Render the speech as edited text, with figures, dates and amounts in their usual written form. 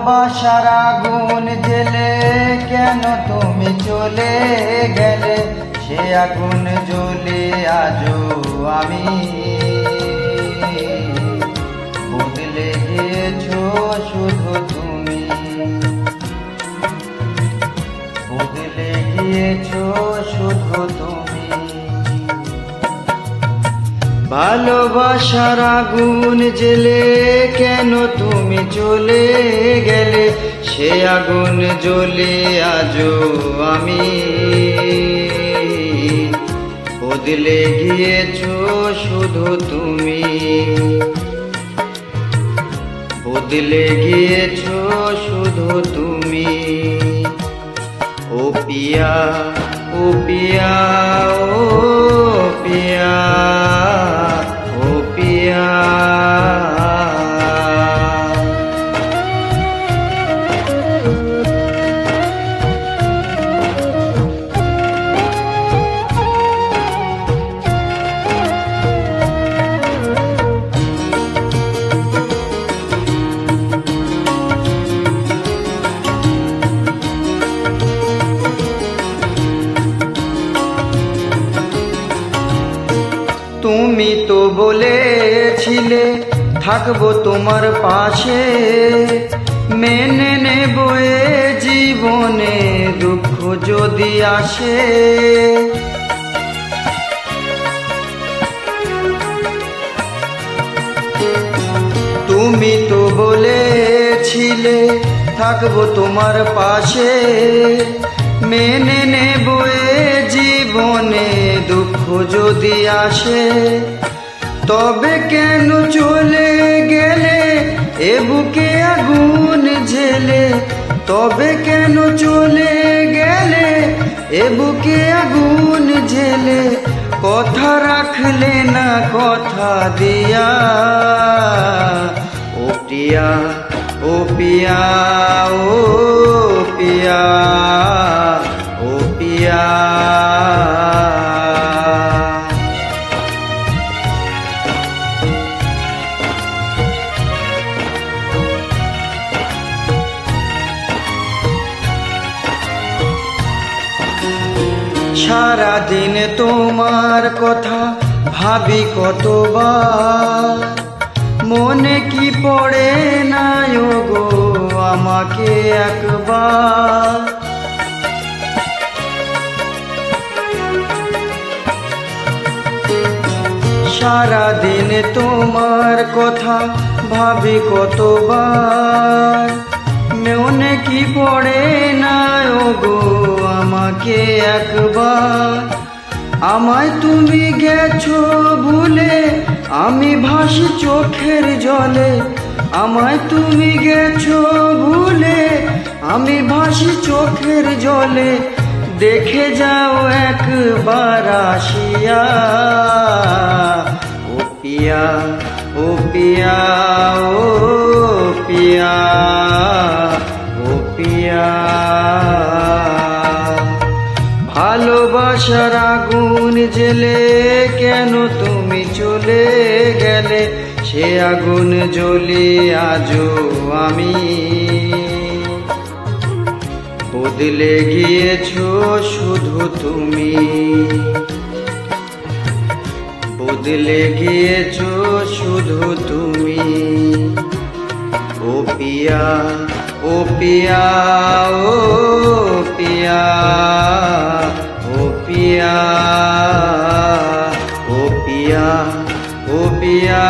ভালোবাসার আগুন জেলে কেন তুমি চলে গেলে, সে আগুন জ্বলে আজও আমি। বদলে গিয়েছো শুধু তুমি, বদলে গিয়েছো শুধু তুমি। ভালোবাসার আগুন জেলে কেন তুমি চলে গেলে, সে আগুন জ্বলে আজও আমি। বদলে গিয়েছো শুধু তুমি, বদলে গিয়েছো শুধু তুমি। ও পিয়া, ও পিয়া, ও পিয়া, ও পিয়া। তুমি তো বলেছিলে থাকবো তোমার পাশে, মেনে নেব এ জীবনে দুঃখ যদি আসে। তুমি তো বলেছিলে থাকবো তোমার পাশে, মেনে নেব এ জীবনে দুঃখ যদি আসে। তবে কেন চলে গেলে এ বুকে আগুন ঝেলে, তবে কেন চলে গেলে এ বুকে আগুন ঝেলে। কথা রাখলে না কথা দিয়া, ও প্রিয়া, ও পিয়া, ও পিয়া, ও পিয়া। সারাদিন তোমার কথা ভাবি কতবার, মনে কি পড়ে না গো আমাকে একবার। সারাদিন তোমার কথা ভাবি কতবার, মনে কি পড়ে না গো আমাকে একবার। আমায় তুমি গেছো ভুলে আমি ভাসি চোখের জলে, আমায় তুমি গেছো ভুলে আমি ভাসি চোখের জলে। দেখে যাও একবার আসিয়া, ও পিয়া, ও পিয়া, ও পিয়া, ও পিয়া। ভালোবাসার আগুন জেলে কেন তুমি চলে গেলে, সে আগুন জ্বলে আজও আমি। বদলে গিয়েছো শুধু তুমি, বদলে গিয়েছো শুধু তুমি। ও পিয়া, ও পিয়া, ও পিয়া, ও পিয়া, ও পিয়া, ও পিয়া।